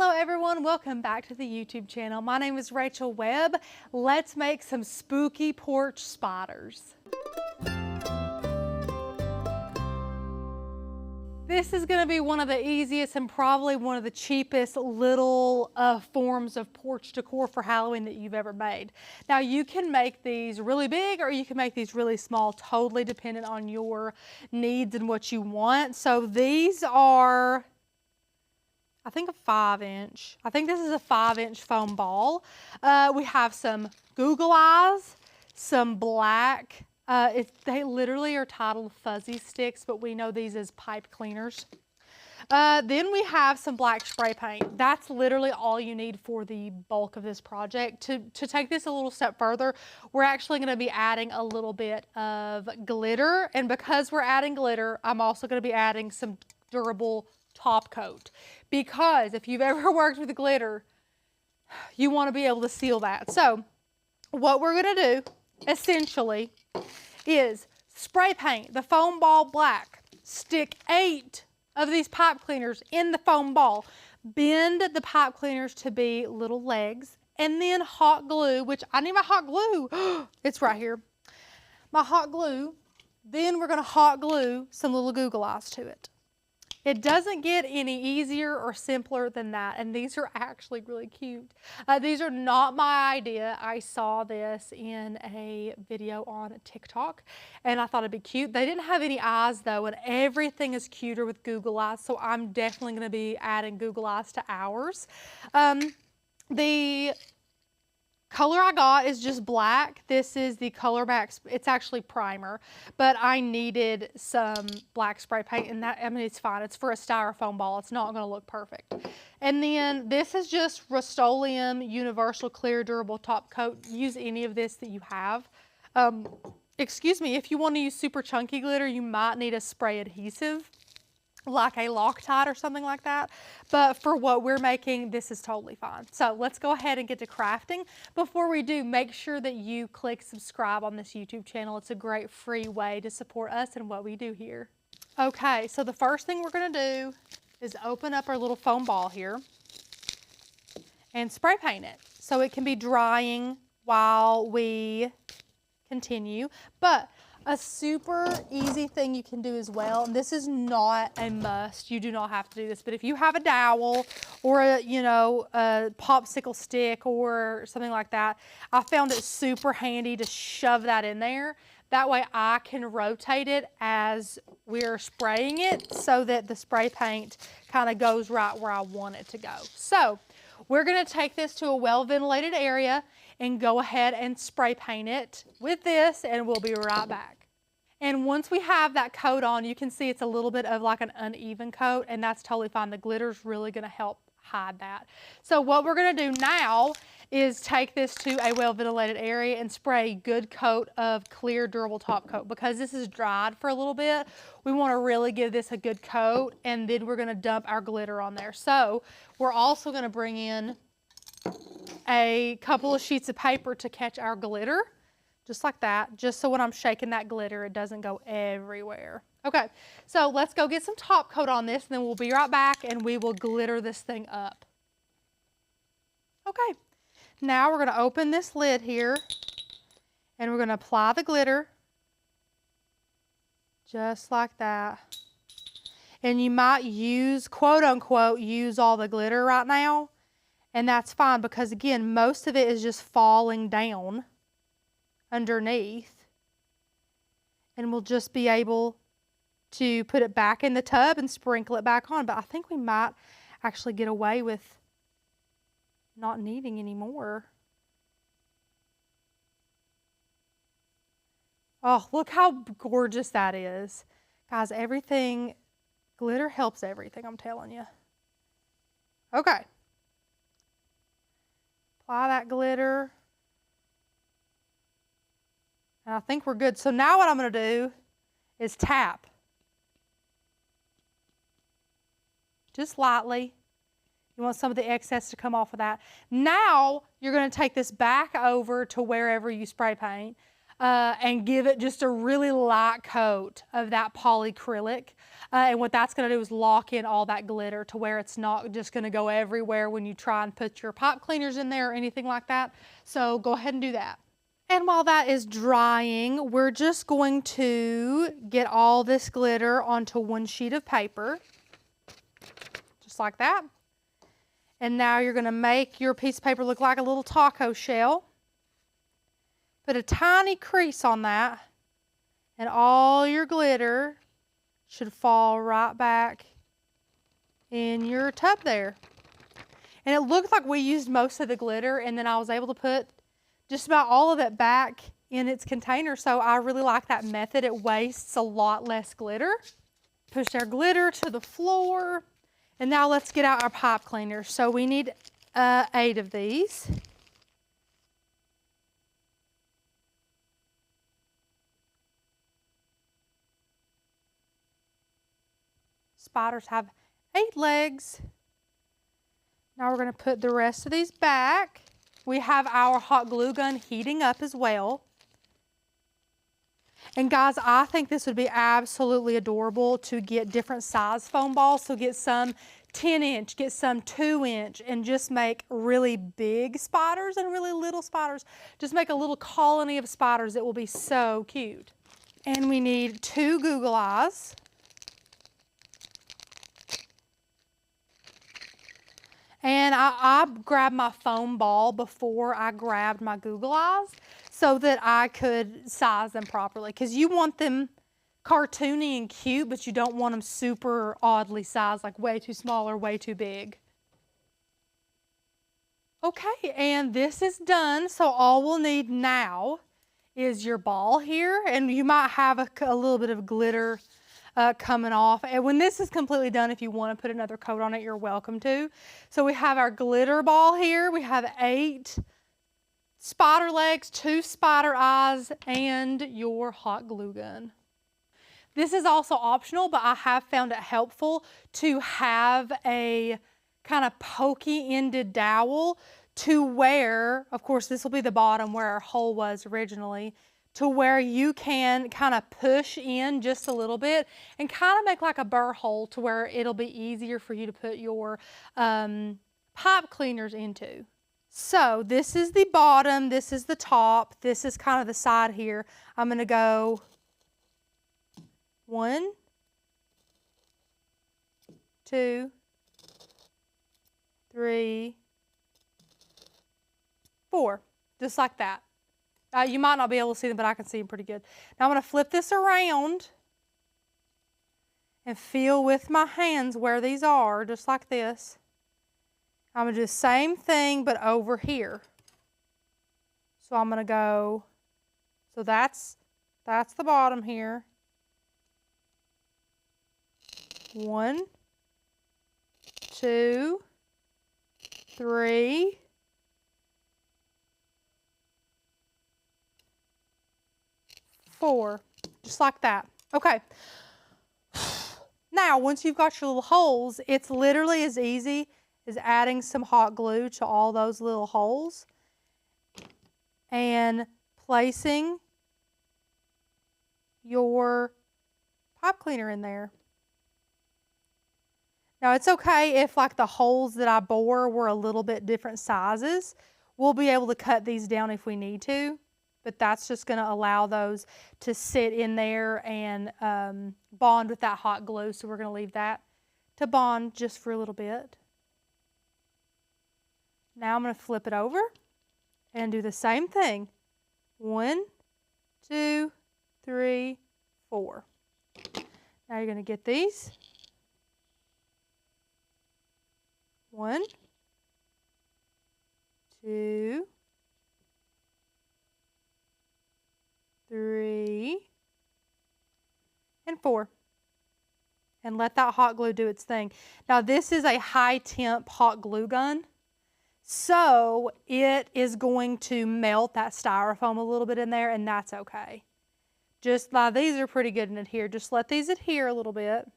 Hello everyone, welcome back to the YouTube channel. My name is Rachel Webb. Let's make some spooky porch spiders. This is going to be one of the easiest and probably one of the cheapest little forms of porch decor for Halloween that you've ever made. Now you can make these really big or you can make these really small, totally dependent on your needs and what you want. So these are, I think, a 5-inch. I think this is a 5-inch foam ball. We have some Google eyes, some black. They literally are titled fuzzy sticks, but we know these as pipe cleaners. Then we have some black spray paint. That's literally all you need for the bulk of this project. To take this a little step further, we're actually going to be adding a little bit of glitter. And because we're adding glitter, I'm also going to be adding some durable top coat. Because if you've ever worked with glitter, you want to be able to seal that. So what we're going to do, essentially, is spray paint the foam ball black, stick 8 of these pipe cleaners in the foam ball, bend the pipe cleaners to be little legs, and then hot glue, which I need my hot glue. It's right here. My hot glue. Then we're going to hot glue some little Google eyes to it. It doesn't get any easier or simpler than that, and these are actually really cute. These are not my idea. I saw this in a video on TikTok, and I thought it'd be cute. They didn't have any eyes, though, and everything is cuter with Google eyes, so I'm definitely going to be adding Google eyes to ours. The color I got is just black. This is the Color Max. It's actually primer, but I needed some black spray paint, and that, I mean, it's fine. It's for a styrofoam ball. It's not going to look perfect. And then this is just Rust-Oleum Universal Clear Durable Top Coat. Use any of this that you have. Excuse me, if you want to use super chunky glitter, you might need a spray adhesive, like a Loctite or something like that. But for what we're making, this is totally fine. So let's go ahead and get to crafting. Before we do, make sure that you click subscribe on this YouTube channel. It's a great free way to support us and what we do here. Okay, so the first thing we're going to do is open up our little foam ball here and spray paint it so it can be drying while we continue. But a super easy thing you can do as well, and this is not a must, you do not have to do this, but if you have a dowel or a popsicle stick or something like that, I found it super handy to shove that in there. That way I can rotate it as we're spraying it so that the spray paint kind of goes right where I want it to go. So we're going to take this to a well-ventilated area and go ahead and spray paint it with this, and we'll be right back. And once we have that coat on, you can see it's a little bit of like an uneven coat, and that's totally fine. The glitter's really going to help hide that. So what we're going to do now is take this to a well-ventilated area and spray a good coat of clear durable top coat. Because this is dried for a little bit, we want to really give this a good coat, and then we're going to dump our glitter on there. So we're also going to bring in a couple of sheets of paper to catch our glitter, just like that, just so when I'm shaking that glitter, it doesn't go everywhere. Okay, so let's go get some top coat on this, and then we'll be right back and we will glitter this thing up. Okay, now we're going to open this lid here and we're going to apply the glitter just like that. And you might use, quote unquote, use all the glitter right now. And that's fine because, again, most of it is just falling down underneath. And we'll just be able to put it back in the tub and sprinkle it back on. But I think we might actually get away with not needing any more. Oh, look how gorgeous that is. Guys, everything, glitter helps everything, I'm telling you. Okay. Apply that glitter. And I think we're good. So now what I'm going to do is tap. Just lightly. You want some of the excess to come off of that. Now you're going to take this back over to wherever you spray paint. and give it just a really light coat of that polyacrylic. And what that's going to do is lock in all that glitter to where it's not just going to go everywhere when you try and put your pipe cleaners in there or anything like that. So go ahead and do that. And while that is drying, we're just going to get all this glitter onto one sheet of paper, just like that. And now you're going to make your piece of paper look like a little taco shell. Put a tiny crease on that, and all your glitter should fall right back in your tub there. And it looked like we used most of the glitter, and then I was able to put just about all of it back in its container. So I really like that method. It wastes a lot less glitter. Push our glitter to the floor. And now let's get out our pipe cleaners. So we need 8 of these. Spiders have 8 legs. Now we're going to put the rest of these back. We have our hot glue gun heating up as well. And guys, I think this would be absolutely adorable to get different size foam balls. So get some 10-inch, get some 2-inch, and just make really big spiders and really little spiders. Just make a little colony of spiders. It will be so cute. And we need 2 Google eyes. And I grabbed my foam ball before I grabbed my Google eyes so that I could size them properly. Because you want them cartoony and cute, but you don't want them super oddly sized, like way too small or way too big. Okay, and this is done. So all we'll need now is your ball here. And you might have a little bit of glitter coming off. And when this is completely done, if you want to put another coat on it, you're welcome to. So we have our glitter ball here. We have 8 spider legs, 2 spider eyes, and your hot glue gun. This is also optional, but I have found it helpful to have a kind of pokey-ended dowel to where, of course, this will be the bottom where our hole was originally, to where you can kind of push in just a little bit and kind of make like a burr hole to where it'll be easier for you to put your pipe cleaners into. So this is the bottom, this is the top, this is kind of the side here. I'm going to go 1, 2, 3, 4, just like that. You might not be able to see them, but I can see them pretty good. Now I'm going to flip this around and feel with my hands where these are, just like this. I'm going to do the same thing, but over here. So I'm going to go, so that's the bottom here. 1, 2, 3, 4, just like that. Okay. Now, once you've got your little holes, it's literally as easy as adding some hot glue to all those little holes and placing your pipe cleaner in there. Now, it's okay if like the holes that I bore were a little bit different sizes. We'll be able to cut these down if we need to. But that's just going to allow those to sit in there and bond with that hot glue. So we're going to leave that to bond just for a little bit. Now I'm going to flip it over and do the same thing. 1, 2, 3, 4. Now you're going to get these. 1, 2, 3, and 4. And let that hot glue do its thing. Now this is a high temp hot glue gun. So it is going to melt that styrofoam a little bit in there, and that's okay. Just these are pretty good and adhere. Just let these adhere a little bit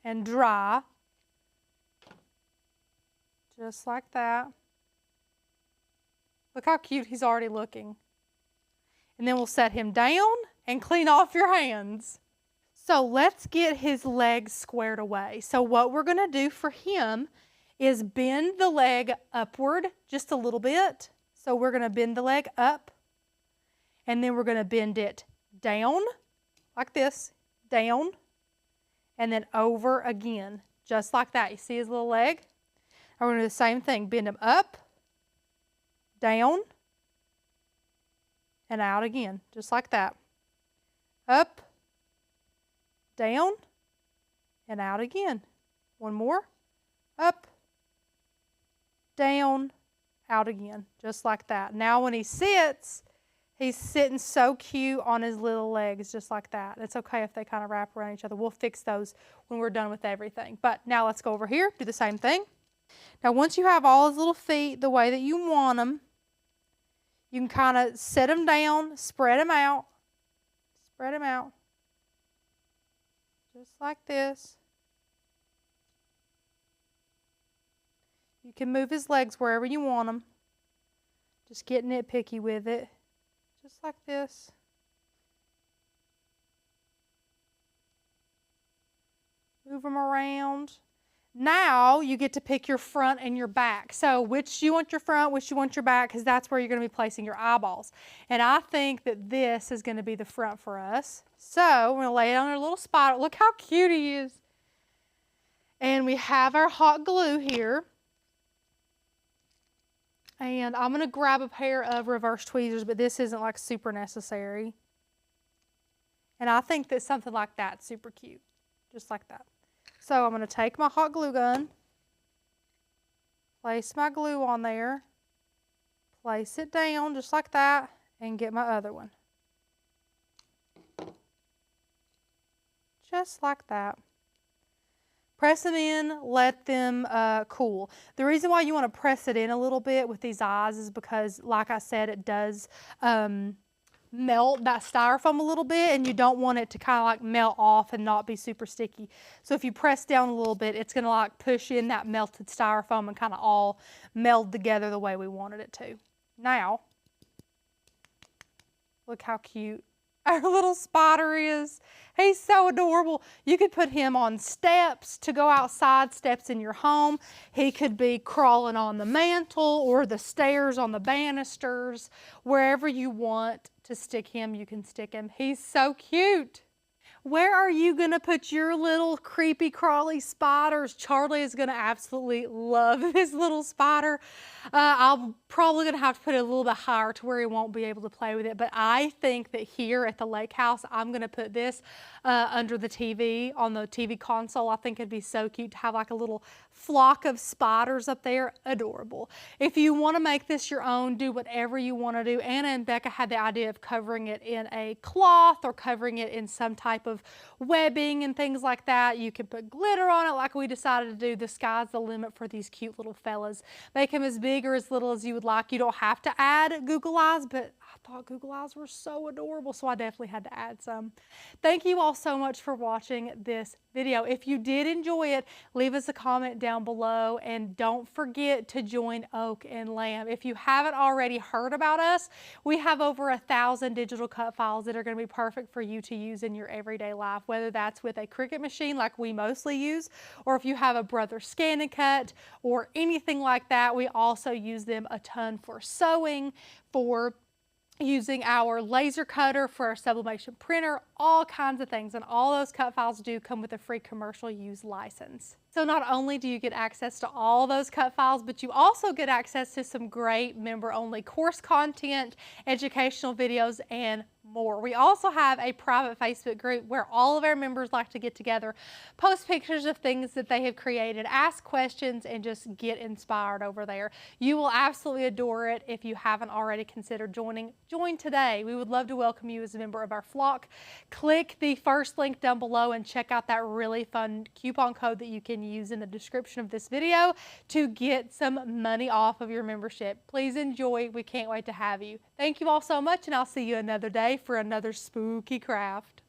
and dry. Just like that. Look how cute he's already looking. And then we'll set him down and clean off your hands. So let's get his legs squared away. So what we're gonna do for him is bend the leg upward just a little bit. So we're gonna bend the leg up, and then we're gonna bend it down, like this, down, and then over again, just like that. You see his little leg? And we're gonna do the same thing, bend him up, down, and out again, just like that. Up, down, and out again. One more. Up, down, out again, just like that. Now when he sits, he's sitting so cute on his little legs, just like that. It's okay if they kind of wrap around each other. We'll fix those when we're done with everything. But now let's go over here, do the same thing. Now once you have all his little feet the way that you want them, you can kind of set them down, spread them out, just like this. You can move his legs wherever you want them. Just get nitpicky with it, just like this. Move them around. Now you get to pick your front and your back. So which you want your front, which you want your back, because that's where you're going to be placing your eyeballs. And I think that this is going to be the front for us. So we're going to lay it on our little spider. Look how cute he is. And we have our hot glue here. And I'm going to grab a pair of reverse tweezers, but this isn't like super necessary. And I think that something like that's super cute, just like that. So I'm going to take my hot glue gun, place my glue on there, place it down just like that, and get my other one. Just like that. Press them in, let them cool. The reason why you want to press it in a little bit with these eyes is because, like I said, it does melt that styrofoam a little bit, and you don't want it to kind of like melt off and not be super sticky. So if you press down a little bit, it's going to like push in that melted styrofoam and kind of all meld together the way we wanted it to. Now, look how cute our little spider is. He's so adorable. You could put him on steps to go outside, steps in your home. He could be crawling on the mantle or the stairs on the banisters. Wherever you want to stick him, you can stick him. He's so cute. Where are you going to put your little creepy crawly spiders? Charlie is going to absolutely love this little spider. I'm probably going to have to put it a little bit higher to where he won't be able to play with it. But I think that here at the lake house, I'm going to put this under the TV, on the TV console. I think it'd be so cute to have like a little flock of spiders up there. Adorable. If you want to make this your own, do whatever you want to do. Anna and Becca had the idea of covering it in a cloth or covering it in some type of webbing and things like that. You can put glitter on it like we decided to do. The sky's the limit for these cute little fellas. Make them as big or as little as you would like. You don't have to add Google eyes, but I thought Google eyes were so adorable, so I definitely had to add some. Thank you all so much for watching this video. If you did enjoy it, leave us a comment down below, and don't forget to join Oak and Lamb. If you haven't already heard about us, we have over 1,000 digital cut files that are going to be perfect for you to use in your everyday life, whether that's with a Cricut machine like we mostly use, or if you have a Brother Scan and Cut or anything like that. We also use them a ton for sewing, for using our laser cutter, for our sublimation printer, all kinds of things. And all those cut files do come with a free commercial use license. So not only do you get access to all those cut files, but you also get access to some great member-only course content, educational videos, and more. We also have a private Facebook group where all of our members like to get together, post pictures of things that they have created, ask questions, and just get inspired over there. You will absolutely adore it. If you haven't already considered joining, join today. We would love to welcome you as a member of our flock. Click the first link down below and check out that really fun coupon code that you can use in the description of this video to get some money off of your membership. Please enjoy. We can't wait to have you. Thank you all so much, and I'll see you another day for another spooky craft.